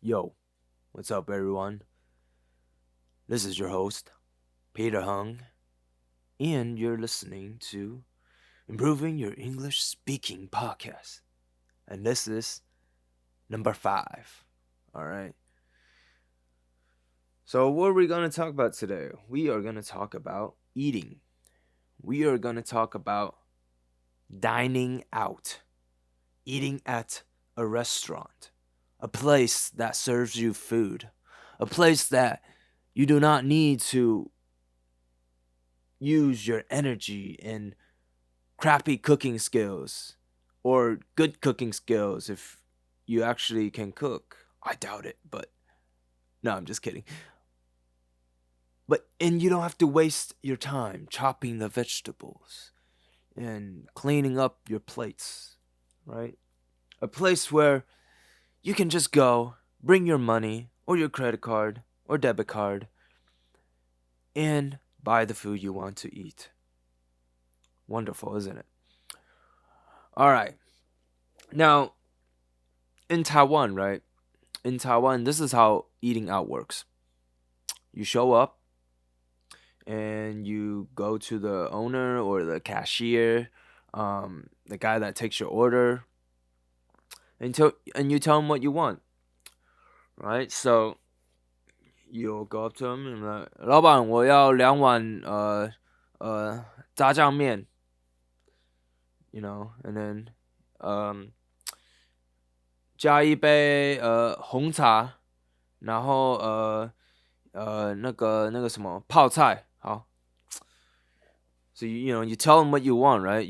Yo, what's up, everyone? This is your host, Peter Hung, and you're listening to Improving Your English Speaking Podcast. And this is number 5. All right. So, what are we going to talk about today? We are going to talk about eating. We are going to talk about dining out, eating at a restaurant, a place that serves you food, a place that you do not need to use your energy and crappy cooking skills or good cooking skills if you actually can cook. I doubt it, but no, I'm just kidding. And you don't have to waste your time chopping the vegetables and cleaning up your plates, right? A place where you can just go, bring your money or your credit card or debit card and buy the food you want to eat. Wonderful, isn't it? All right. Now, in Taiwan, right? In Taiwan, this is how eating out works. You show up and you go to the owner or the cashier, the guy that takes your order, and you tell him what you want, right? So you'll go up to him and like, 老板，我要2碗炸酱面, and then 加一杯红茶，然后那个什么泡菜，好。So you tell him what you want, right?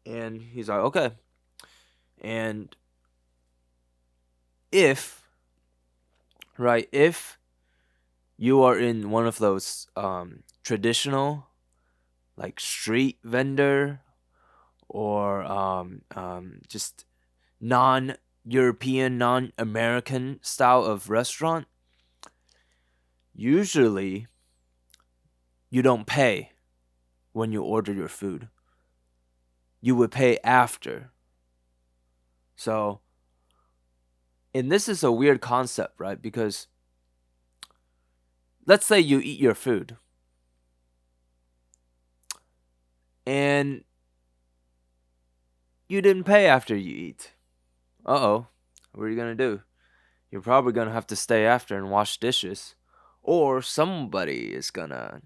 And he's like, okay. And if you are in one of those traditional like street vendor or just non-European, non-American style of restaurant, usually you don't pay when you order your food. You would pay after. So, and this is a weird concept, right? Because let's say you eat your food and you didn't pay after you eat. Uh-oh. What are you going to do? You're probably going to have to stay after and wash dishes. Or somebody is going to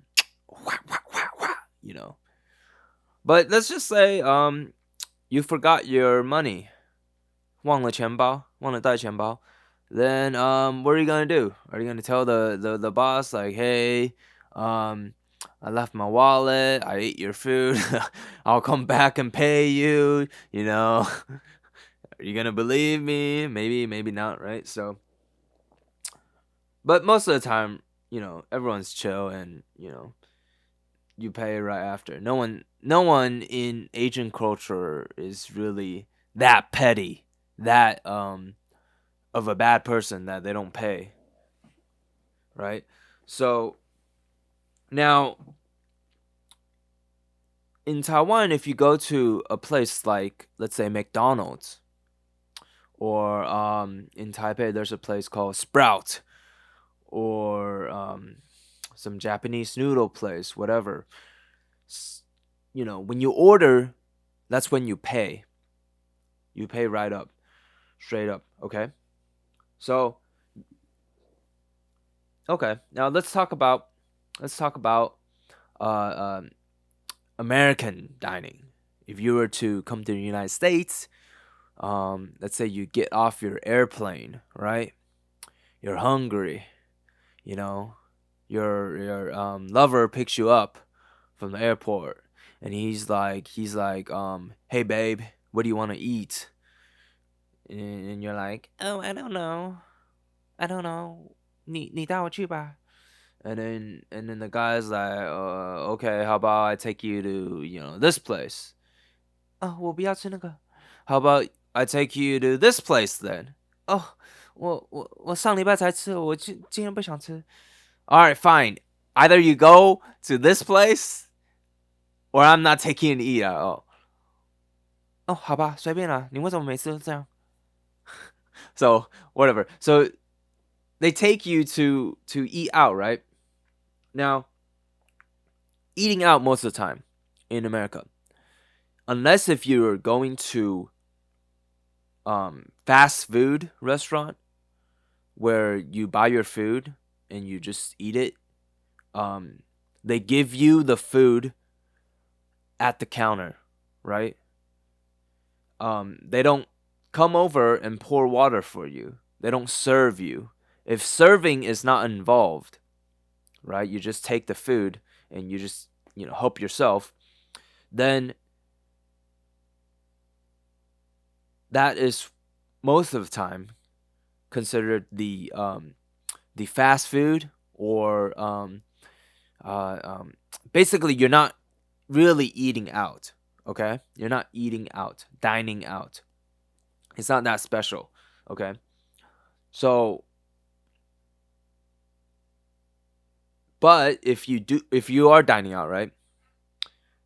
But let's just say you forgot your money. 忘了钱包，忘了带钱包. Then what are you going to do? Are you going to tell the boss like, "Hey, I left my wallet. I ate your food. I'll come back and pay you." Are you going to believe me? Maybe not, right? So but most of the time, everyone's chill and, you pay right after. No one in Asian culture is really that petty, that of a bad person that they don't pay. Right? So now in Taiwan, if you go to a place like, let's say, McDonald's, or in Taipei there's a place called Sprout, or some Japanese noodle place, whatever. When you order, that's when you pay. You pay right up, straight up, okay? So, okay, now let's talk about American dining. If you were to come to the United States, let's say you get off your airplane, right? You're hungry, your lover picks you up from the airport, and he's like, hey babe, what do you want to eat? And you're like, oh, I don't know. 你带我去吧. And then the guy's like, okay, how about I take you to this place? 我不要吃那个. How about I take you to this place then? 我上礼拜才吃，我今天不想吃. All right, fine. Either you go to this place, or I'm not taking you to eat at all. 好吧，随便啦。你为什么每次都这样？ So whatever. So they take you to eat out, right? Now, eating out most of the time in America, unless if you're going to fast food restaurant where you buy your food and you just eat it, they give you the food at the counter, right? They don't come over and pour water for you. They don't serve you. If serving is not involved, right? You just take the food and you just, help yourself. Then that is most of the time considered the fast food, or basically you're not really eating out. Okay, you're not eating out, dining out. It's not that special. Okay, so but if you are dining out, right?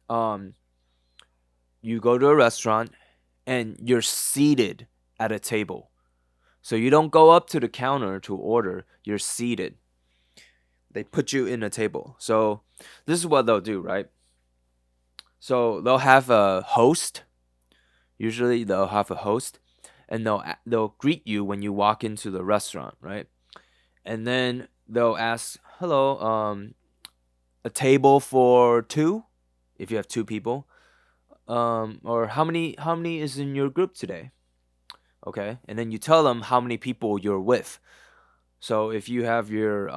Um, you go to a restaurant and you're seated at a table. So you don't go up to the counter to order, you're seated. They put you in a table. So this is what they'll do, right? So they'll have a host. Usually they'll have a host, and they'll greet you when you walk into the restaurant, right? And then they'll ask, "Hello, a table for two, if you have two people, or how many is in your group today?" Okay, and then you tell them how many people you're with. So if you have your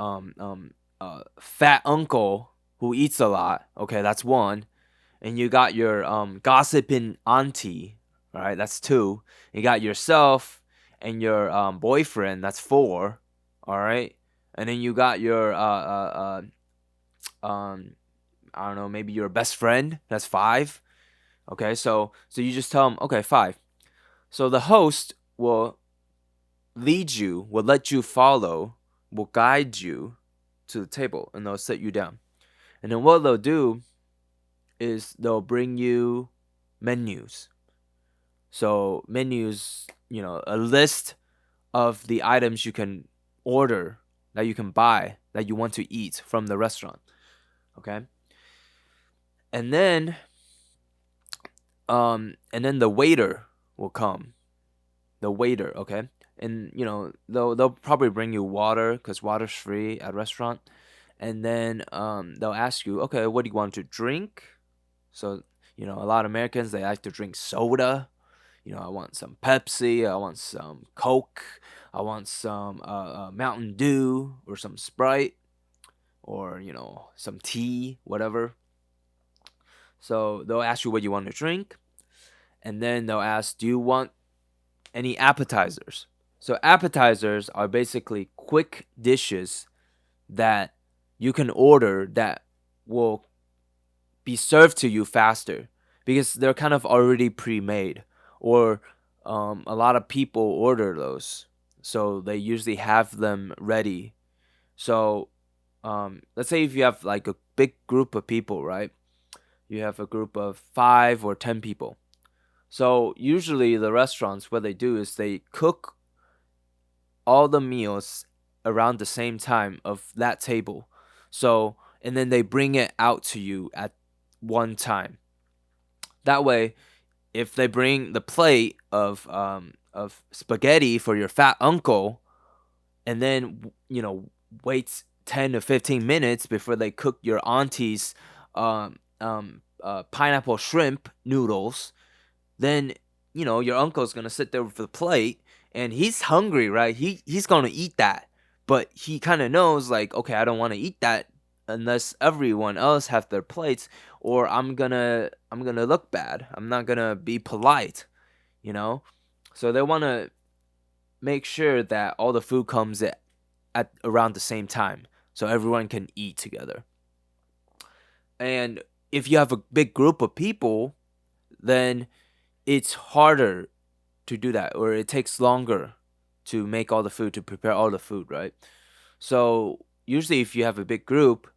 fat uncle who eats a lot, okay, that's one, and you got your gossiping auntie, all right, that's two. You got yourself and your boyfriend, that's four, all right, and then you got your I don't know, maybe your best friend, that's five. Okay, so you just tell them, okay, five. So the host will will let you follow, will guide you to the table, and they'll set you down. And then what they'll do is they'll bring you menus. So menus, a list of the items you can order, that you can buy, that you want to eat from the restaurant. Okay? And then the waiter will come. The waiter, okay? And they'll probably bring you water, because water's free at restaurant. And then they'll ask you, okay, what do you want to drink? So a lot of Americans, they like to drink soda. I want some Pepsi, I want some Coke, I want some Mountain Dew, or some Sprite, or some tea, whatever. So they'll ask you what you want to drink, and then they'll ask, do you want any appetizers? So appetizers are basically quick dishes that you can order that will be served to you faster, because they're kind of already pre-made, or a lot of people order those, so they usually have them ready. So let's say if you have like a big group of people, right? You have a group of 5 or 10 people. So usually the restaurants, what they do is they cook all the meals around the same time of that table. So, and then they bring it out to you at one time. That way, if they bring the plate of spaghetti for your fat uncle, and then waits 10 to 15 minutes before they cook your auntie's pineapple shrimp noodles, then your uncle's gonna sit there with the plate, and he's hungry, right? He's gonna eat that, but he kind of knows, like, okay, I don't want to eat that unless everyone else have their plates, or I'm gonna look bad. I'm not gonna be polite, So they want to make sure that all the food comes at around the same time, so everyone can eat together. And if you have a big group of people, then it's harder to do that, or it takes longer to make all the food, to prepare all the food, right? So usually if you have a big group,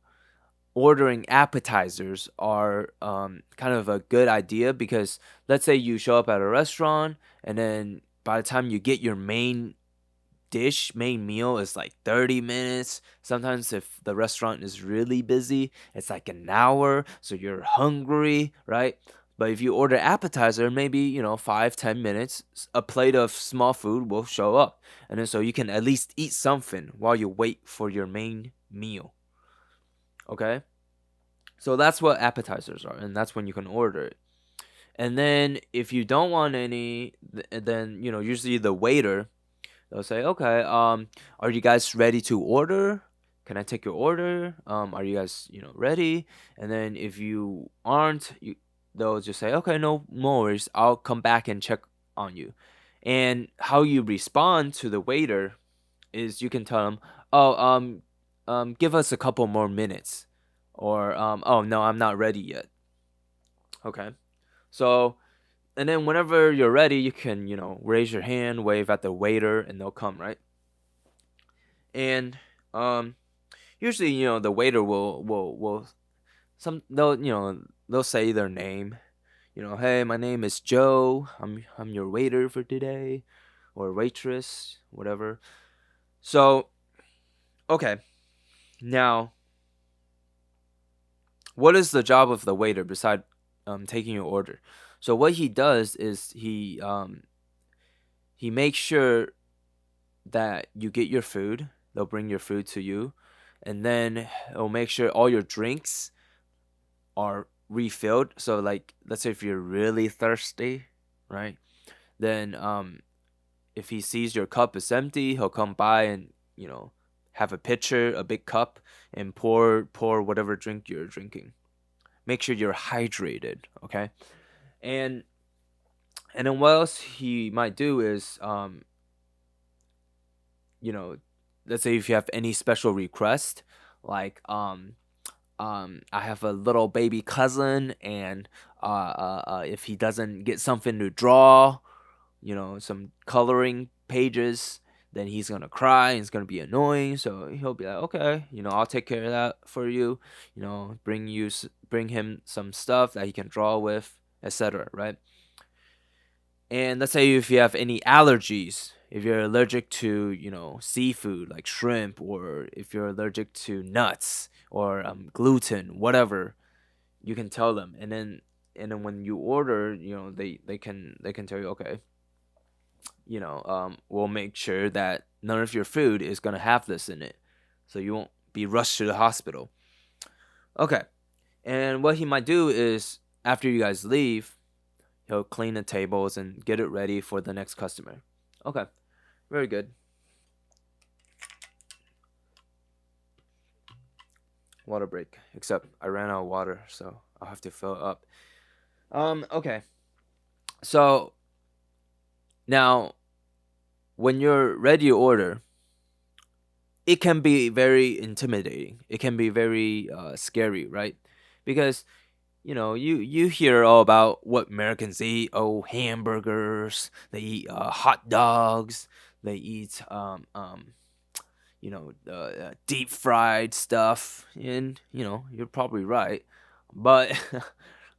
ordering appetizers are kind of a good idea, because let's say you show up at a restaurant, and then by the time you get your main main meal is like 30 minutes. Sometimes if the restaurant is really busy, it's like an hour, so you're hungry, right? But if you order appetizer, maybe, 5-10 minutes, a plate of small food will show up. And then so you can at least eat something while you wait for your main meal. Okay? So that's what appetizers are, and that's when you can order it. And then if you don't want any, then usually the waiter, they'll say, "Okay, are you guys ready to order? Can I take your order? Are you guys ready?" And then if you aren't, they'll just say, "Okay, no worries. I'll come back and check on you." And how you respond to the waiter is you can tell them, "Oh, give us a couple more minutes," or "Oh no, I'm not ready yet." Okay, so and then whenever you're ready, you can raise your hand, wave at the waiter, and they'll come, right? And usually the waiter will they'll say their name. Hey, my name is Joe. I'm your waiter for today, or waitress, whatever. So okay, now what is the job of the waiter beside taking your order? So what he does is he makes sure that you get your food. They'll bring your food to you, and then he'll make sure all your drinks are refilled. So like, let's say if you're really thirsty, right? Then if he sees your cup is empty, he'll come by and have a pitcher, a big cup, and pour whatever drink you're drinking. Make sure you're hydrated, okay? And then what else he might do is you know, let's say if you have any special request, like I have a little baby cousin, and if he doesn't get something to draw, some coloring pages, then he's gonna cry and it's gonna be annoying. So he'll be like, okay, I'll take care of that for you. Bring him some stuff that he can draw with, etc. Right? And let's say if you have any allergies, if you're allergic to, seafood like shrimp, or if you're allergic to nuts or gluten, whatever, you can tell them. And then when you order, they can tell you, okay, we'll make sure that none of your food is gonna have this in it, so you won't be rushed to the hospital. Okay, and what he might do is after you guys leave, he'll clean the tables and get it ready for the next customer. Okay, very good. Water break. Except I ran out of water, so I'll have to fill it up. Okay. So now, when you're ready to order, it can be very intimidating. It can be very scary, right? Because you hear all about what Americans eat. Oh, hamburgers. They eat hot dogs. They eat deep fried stuff, and you're probably right, but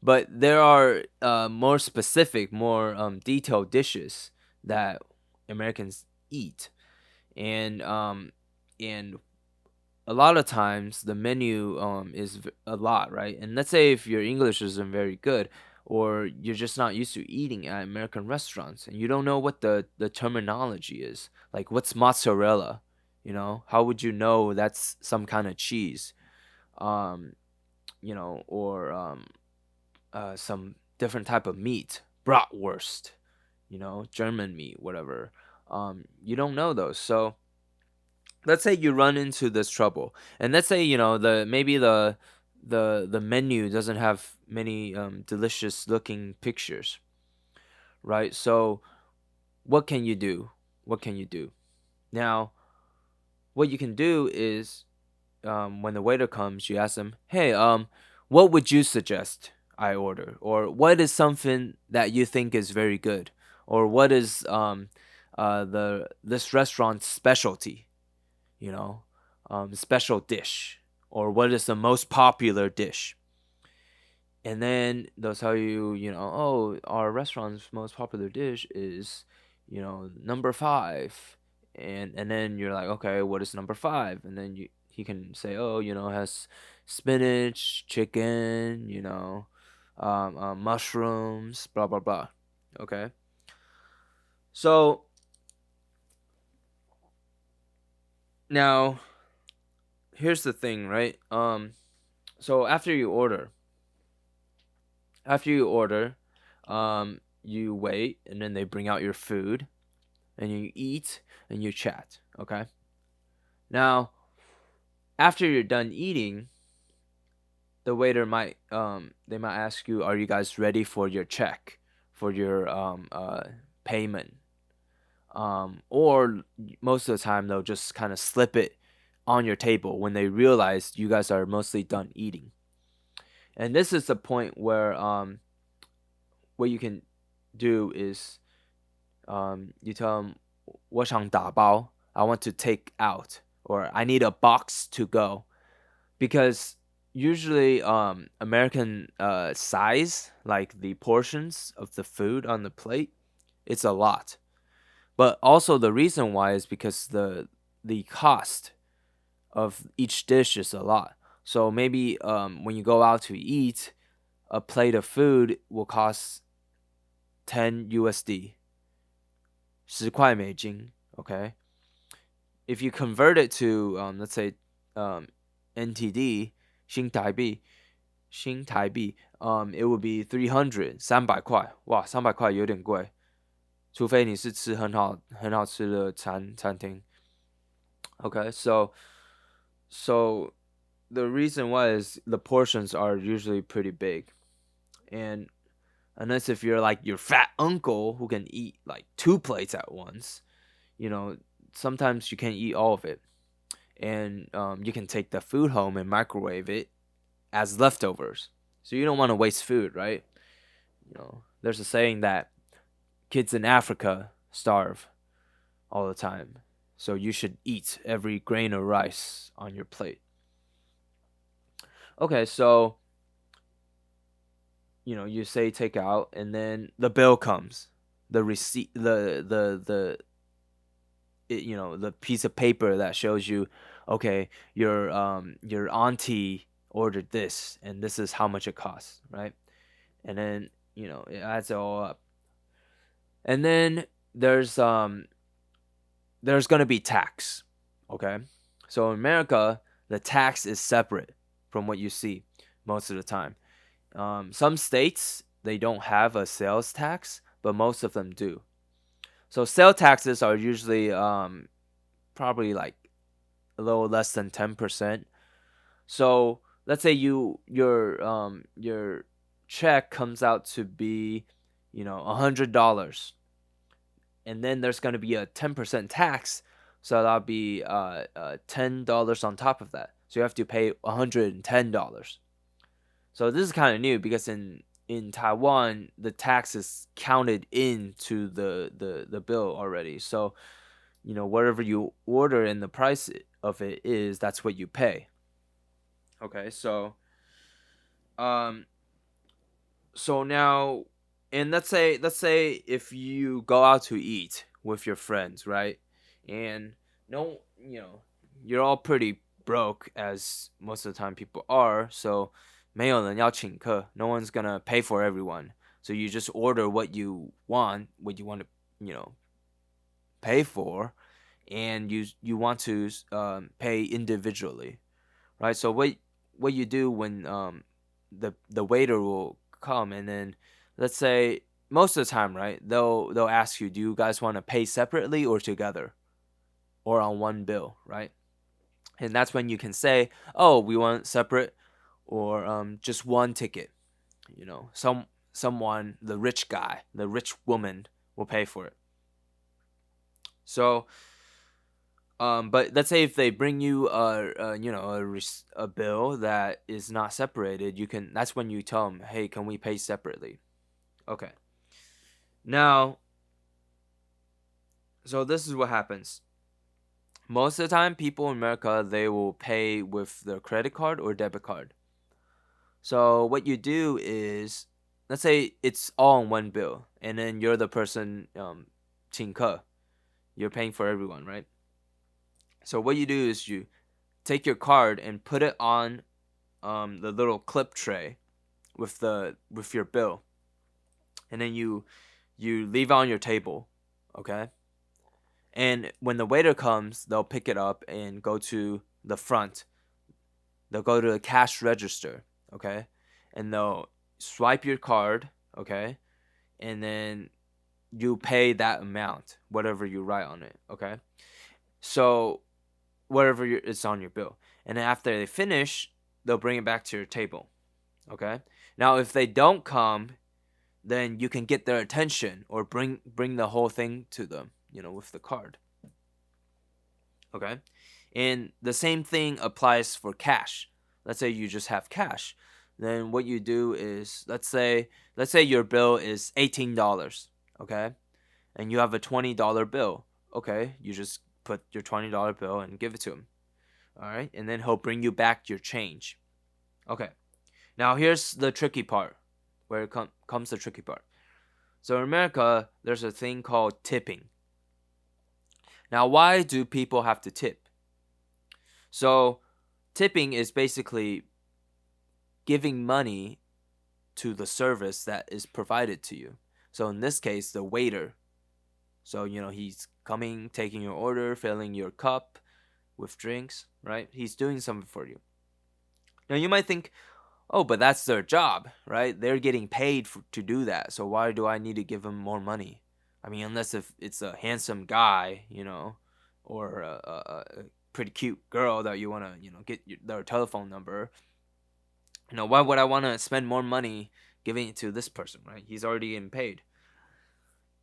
but there are more specific, more detailed dishes that Americans eat, and and a lot of times the menu is a lot, right? And let's say if your English isn't very good, or you're just not used to eating at American restaurants, and you don't know what the terminology is, like what's mozzarella, how would you know that's some kind of cheese, um, or some different type of meat, bratwurst, German meat, whatever. You don't know those, so let's say you run into this trouble, and let's say the maybe the menu doesn't have many delicious looking pictures, right? So what can you do? Now, what you can do is, when the waiter comes, you ask them, hey, what would you suggest I order, or what is something that you think is very good, or what is the this restaurant's specialty, you know, special dish, or what is the most popular dish. And then they'll tell you, oh, our restaurant's most popular dish is, number five. and then you're like, okay, what is number 5? And then he can say, oh, it has spinach, chicken, mushrooms, blah blah blah. Okay, so now here's the thing, right? So after you order, you wait, and then they bring out your food, and you eat, and you chat. Okay. Now, after you're done eating, the waiter might they might ask you, "Are you guys ready for your check, for your payment?" Or most of the time they'll just kind of slip it on your table when they realize you guys are mostly done eating. And this is the point where what you can do is you tell them, 我想打包, I want to take out, or I need a box to go, because usually American size, like the portions of the food on the plate, it's a lot. But also the reason why is because the cost of each dish is a lot. So maybe when you go out to eat, a plate of food will cost 10 USD, 10块美金. Okay, if you convert it to let's say NTD, 新台币, it would be 300, 300块. 哇，300块有点贵，除非你是吃很好吃的餐厅。Okay, so the reason why is the portions are usually pretty big, and unless if you're like your fat uncle who can eat like 2 plates at once, sometimes you can't eat all of it, and you can take the food home and microwave it as leftovers. So you don't want to waste food, right? There's a saying that kids in Africa starve all the time. So you should eat every grain of rice on your plate. Okay, so you say take out, and then the bill comes. The receipt, the piece of paper that shows you, okay, your auntie ordered this, and this is how much it costs, right? And then it adds it all up, and then there's gonna be tax. Okay, so in America, the tax is separate from what you see most of the time. Some states, they don't have a sales tax, but most of them do. So sale taxes are usually probably like a little less than 10%. So let's say your check comes out to be $100, and then there's going to be a 10% tax, so that'll be $10 on top of that. So you have to pay $110. So this is kind of new because in Taiwan, the tax is counted into the bill already. So whatever you order and the price of it is, that's what you pay. Okay, so now, and let's say if you go out to eat with your friends, right? And no, you're all pretty broke, as most of the time people are. So 没有人要请客, no one's gonna pay for everyone. So you just order what you want to, pay for, and you want to pay individually, right? So what you do when the waiter will come, and then let's say most of the time, right, they'll ask you, do you guys want to pay separately or together, or on one bill, right? And that's when you can say, oh, we want separate, or just one ticket. Someone, the rich guy, the rich woman will pay for it. So but let's say if they bring you a bill that is not separated, that's when you tell them, hey, can we pay separately? Okay. Now, so this is what happens. Most of the time, people in America, they will pay with their credit card or debit card. So what you do is, let's say it's all on one bill, and then you're the person 请客, You're paying for everyone, right? So what you do is you take your card and put it on the little clip tray with your bill, and then you leave it on your table, okay? And when the waiter comes, they'll pick it up and go to the front. They'll go to the cash register, okay? And they'll swipe your card, okay? And then you pay that amount, whatever you write on it, okay? So whatever it's on your bill. And then after they finish, they'll bring it back to your table, okay? Now, if they don't come, then you can get their attention or bring the whole thing to them, with the card. Okay? And the same thing applies for cash. Let's say you just have cash. Then what you do is, let's say your bill is $18, okay? And you have a $20 bill. Okay, you just put your $20 bill and give it to him. All right? And then he'll bring you back your change. Okay. Now here's the tricky part. Where comes the tricky part. So in America, there's a thing called tipping. Now, why do people have to tip? So tipping is basically giving money to the service that is provided to you. So in this case, the waiter. So, he's coming, taking your order, filling your cup with drinks, right? He's doing something for you. Now, you might think, oh, but that's their job, right? They're getting paid to do that. So why do I need to give them more money? I mean, unless if it's a handsome guy, or a pretty cute girl that you want to, get their telephone number. Why would I want to spend more money giving it to this person, right? He's already getting paid.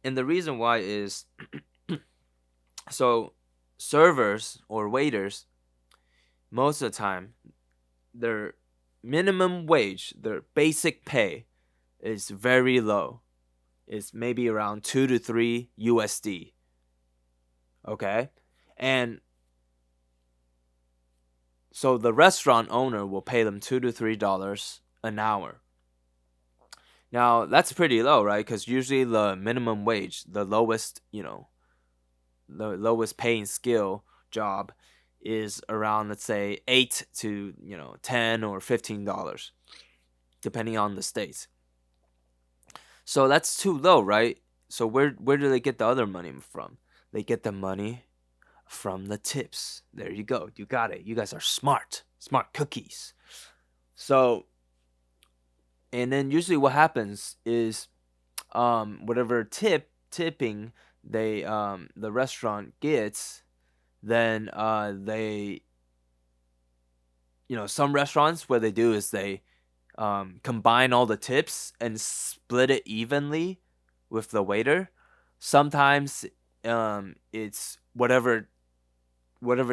And the reason why is, so servers or waiters, most of the time, their minimum wage, their basic pay is very low. It's maybe around 2 to 3 USD. Okay? And so the restaurant owner will pay them $2 to $3 an hour. Now, that's pretty low, right? Because usually the minimum wage, the lowest, the lowest paying skill job is around, let's say, $8 to, $10 or $15, depending on the states. So that's too low, right? So where do they get the other money from? They get the money from the tips. There you go. You got it. You guys are smart. Smart cookies. So, and then usually what happens is whatever tipping the restaurant gets, then they, some restaurants, what they do is they combine all the tips and split it evenly with the waiter. Sometimes it's whatever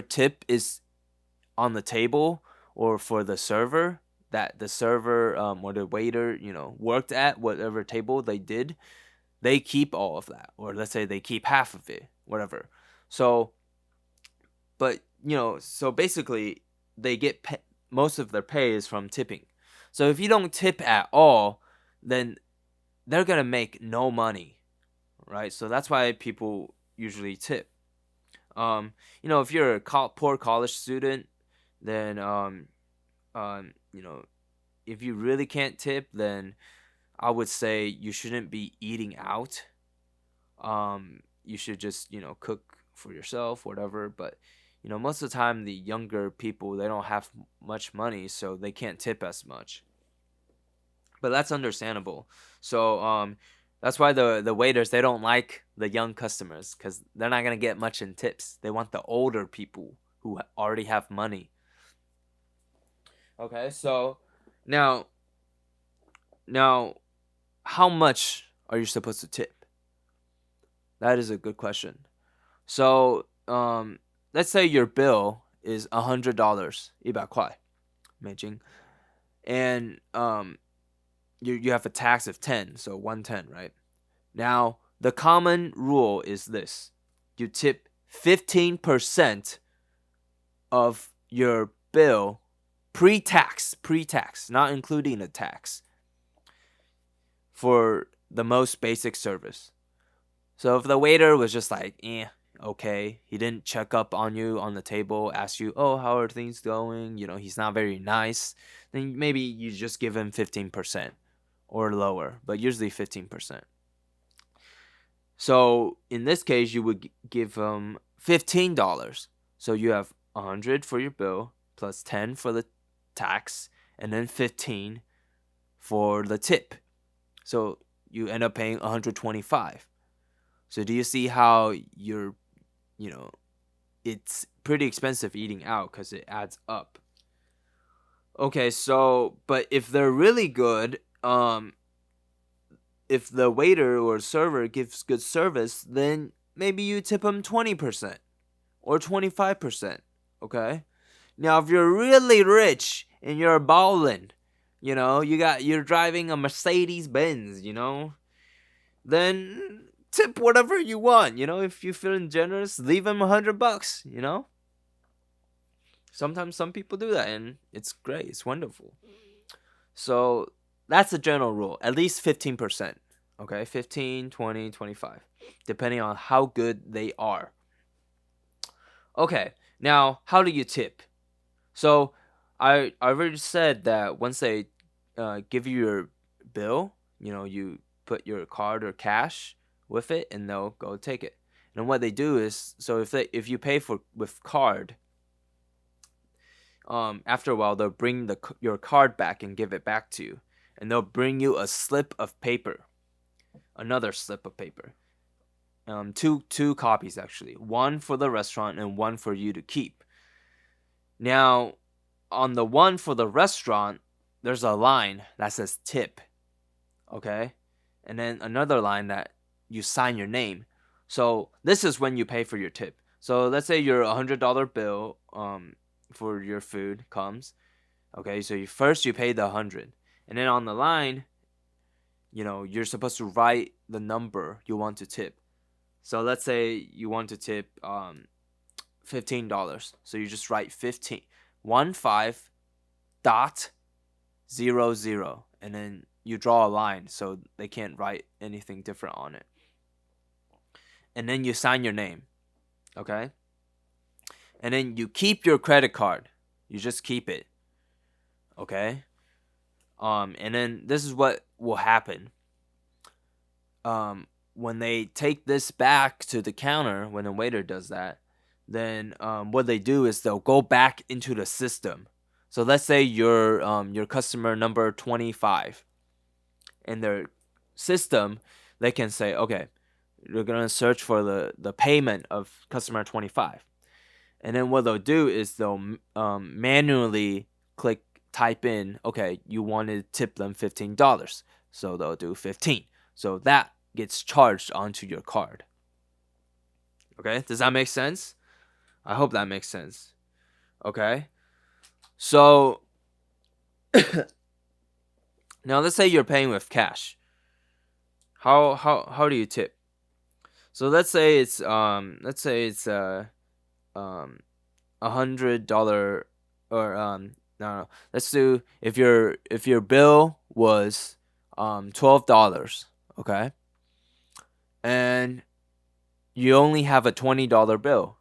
tip is on the table or for the server, that the server or the waiter worked at, whatever table they did, they keep all of that, or let's say they keep half of it, whatever. So but so basically they get most of their pay is from tipping. So if you don't tip at all, then they're gonna make no money, right? So that's why people usually tip. If you're a poor college student, then if you really can't tip, then I would say you shouldn't be eating out. You should just cook for yourself, whatever. But most of the time, the younger people, they don't have much money, so they can't tip as much. But that's understandable. So that's why the waiters, they don't like the young customers, because they're not gonna get much in tips. They want the older people who already have money. Okay, so now how much are you supposed to tip? That is a good question. So let's say your bill is $100, 100块 美金, and you have a tax of 10, so 110, right? Now, the common rule is this. You tip 15% of your bill pre-tax, not including the tax, for the most basic service. So if the waiter was just like, okay. He didn't check up on you on the table, ask you, oh, how are things going? He's not very nice. Then maybe you just give him 15% or lower, but usually 15%. So in this case, you would give him $15. So you have 100 for your bill plus 10 for the tax and then 15 for the tip. So you end up paying 125. So do you see how it's pretty expensive eating out because it adds up. Okay, so but if they're really good, if the waiter or server gives good service, then maybe you tip them 20% or 25%. Okay? Now if you're really rich and you're balling, you're driving a Mercedes Benz, then tip whatever you want. If you're feeling generous, leave them $100. Sometimes some people do that and it's great. It's wonderful. So that's the general rule. At least 15%. Okay, 15, 20, 25. Depending on how good they are. Okay, now how do you tip? So I already said that once they give you your bill, you put your card or cash with it and they'll go take it. And what they do is, so if you pay with card, after a while they'll bring your card back and give it back to you, and they'll bring you a slip of paper, another slip of paper, two copies actually, one for the restaurant and one for you to keep. Now, on the one for the restaurant, there's a line that says tip, okay, and then another line that you sign your name. So this is when you pay for your tip. So let's say your $100 bill for your food comes. Okay, so you pay the 100, and then on the line, you're supposed to write the number you want to tip. So let's say you want to tip $15. So you just write 15 .00, and then you draw a line so they can't write anything different on it. And then you sign your name. Okay? And then you keep your credit card. You just keep it. Okay? And then this is what will happen. When they take this back to the counter, when the waiter does that, then what they do is they'll go back into the system. So let's say you're your customer number 25. In their system, they can say, okay, you're gonna search for the payment of customer 25. And then what they'll do is they'll manually type in, okay, you want to tip them $15. So they'll do 15. So that gets charged onto your card. Okay, does that make sense? I hope that makes sense. Okay, so now let's say you're paying with cash. How do you tip? So let's say it's $100 or no. Let's do if your bill was $12, okay, and you only have a $20 bill,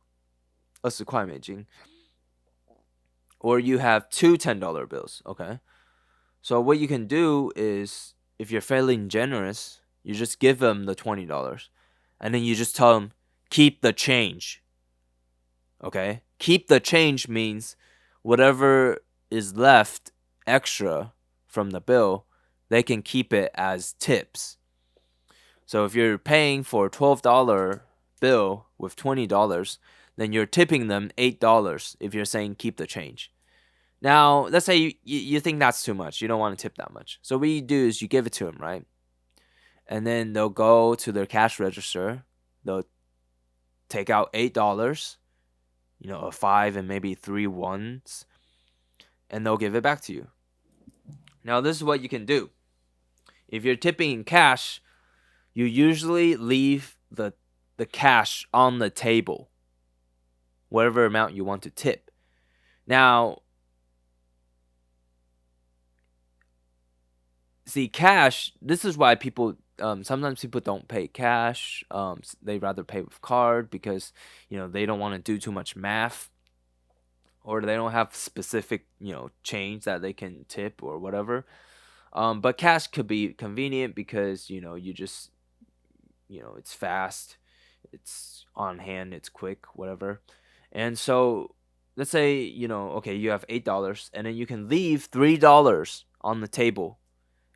20块美金, or you have two $10 bills, okay. So what you can do is, if you're feeling generous, you just give them the $20, and then you just tell them, keep the change. Okay? Keep the change means whatever is left extra from the bill, they can keep it as tips. So if you're paying for a $12 bill with $20, then you're tipping them $8 if you're saying keep the change. Now, let's say you think that's too much. You don't want to tip that much. So what you do is you give it to them, right? And then they'll go to their cash register. They'll take out $8, a 5 and maybe 3 ones, and they'll give it back to you. Now, this is what you can do. If you're tipping in cash, you usually leave the cash on the table, whatever amount you want to tip. Now, see, cash, this is why people sometimes people don't pay cash. They rather pay with card because they don't want to do too much math, or they don't have specific change that they can tip or whatever. But cash could be convenient because you just it's fast, it's on hand, it's quick, whatever. And so let's say okay, you have $8, and then you can leave $3 on the table,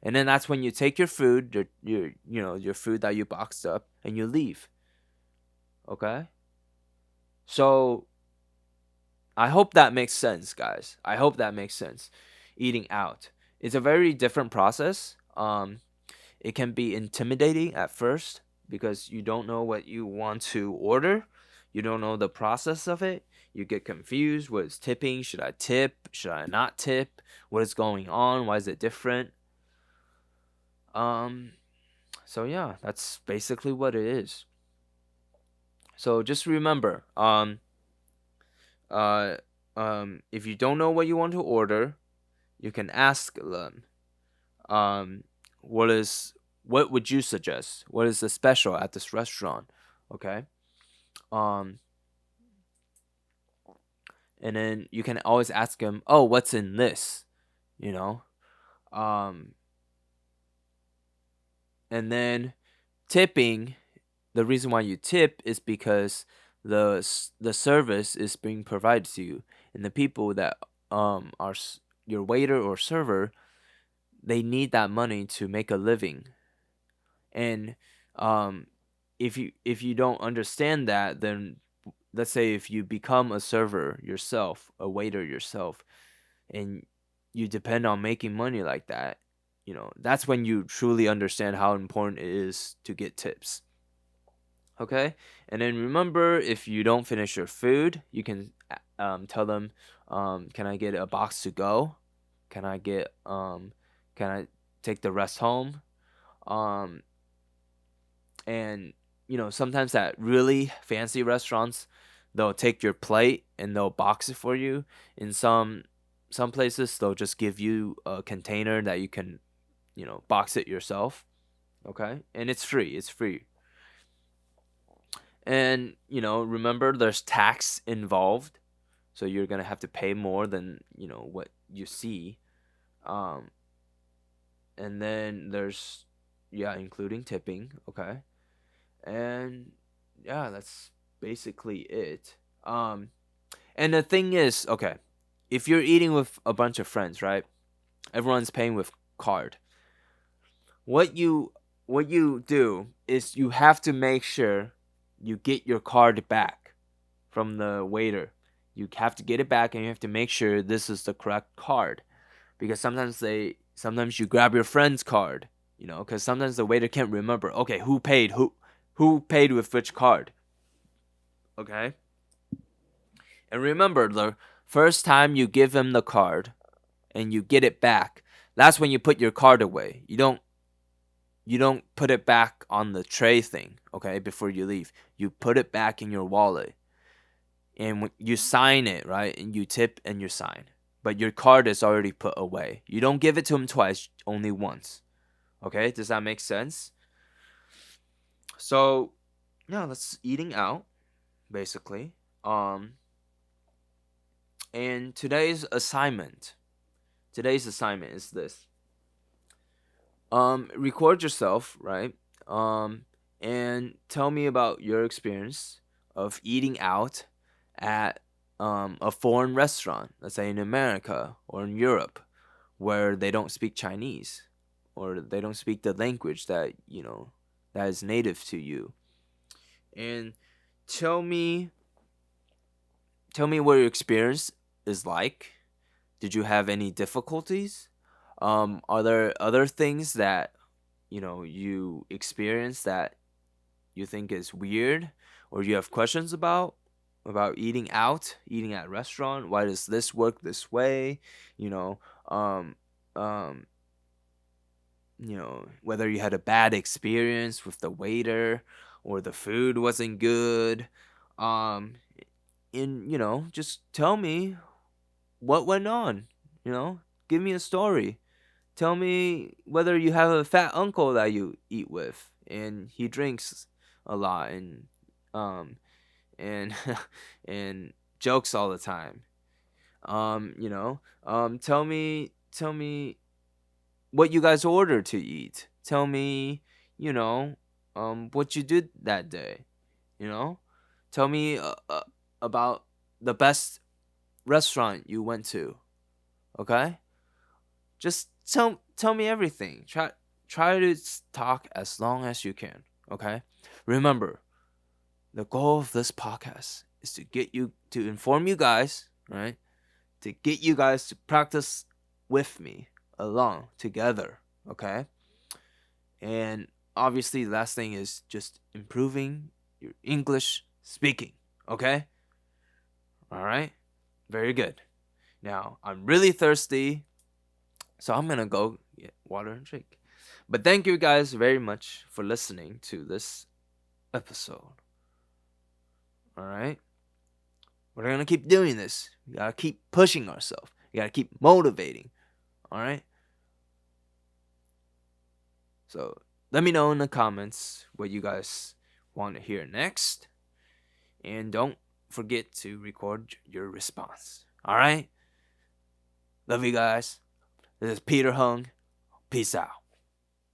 and then that's when you take your food, your food that you boxed up, and you leave. Okay, so I hope that makes sense, guys. I hope that makes sense. Eating out, it's a very different process. It can be intimidating at first because you don't know what you want to order. You don't know the process of it. You get confused. What is tipping? Should I tip? Should I not tip? What is going on? Why is it different? So yeah, that's basically what it is. So just remember, if you don't know what you want to order, you can ask them, um, what would you suggest? What is the special at this restaurant? Okay. Um, and then you can always ask them, oh, what's in this? You know. Um, and then tipping. The reason why you tip is because the service is being provided to you, and the people that are your waiter or server, they need that money to make a living. And um, if you don't understand that, then let's say if you become a server yourself, a waiter yourself, and you depend on making money like that, that's when you truly understand how important it is to get tips. Okay, and then remember, if you don't finish your food, you can tell them, can I get a box to go? Can I get can I take the rest home? Um, and sometimes at really fancy restaurants, they'll take your plate and they'll box it for you. In some places, they'll just give you a container that you can box it yourself. Okay, and it's free. And remember, there's tax involved, so you're gonna have to pay more than what you see. um and then there's, yeah, including tipping. Okay, and yeah, that's basically it. And the thing is, okay, if you're eating with a bunch of friends, right, everyone's paying with card. What you do is you have to make sure you get your card back from the waiter. You have to get it back, and you have to make sure this is the correct card, because sometimes you grab your friend's card, because sometimes the waiter can't remember. Okay, who paid with which card? Okay, and remember, the first time you give him the card and you get it back, that's when you put your card away. You don't put it back on the tray thing, okay, before you leave. You put it back in your wallet. And when you sign it, right? And you tip and you sign. But your card is already put away. You don't give it to him twice, only once. Okay? Does that make sense? So, yeah, that's eating out, basically. And today's assignment is this. Record yourself, right? And tell me about your experience of eating out at a foreign restaurant, let's say in America or in Europe, where they don't speak Chinese, or they don't speak the language that is native to you. And tell me what your experience is like. Did you have any difficulties? Are there other things that you experience that you think is weird, or you have questions about eating at restaurant? Why does this work this way? You know, um, um, whether you had a bad experience with the waiter, or the food wasn't good. Um, and just tell me what went on. Give me a story. Tell me whether you have a fat uncle that you eat with and he drinks a lot um and and jokes all the time. Tell me what you guys ordered to eat. Tell me, what you did that day. You know, tell me about the best restaurant you went to. Okay, just tell me everything. Try to talk as long as you can. Okay, remember the goal of this podcast is to inform you guys, right? To get you guys to practice with me along together, okay? And obviously, the last thing is just improving your English speaking, okay? All right? Very good. Now, I'm really thirsty, so I'm gonna go get water and drink. But thank you guys very much for listening to this episode. All right? We're gonna keep doing this. We gotta keep pushing ourselves. We gotta keep motivating. All right? So let me know in the comments what you guys want to hear next. And don't forget to record your response. All right? Love you guys. This is Peter Hung. Peace out.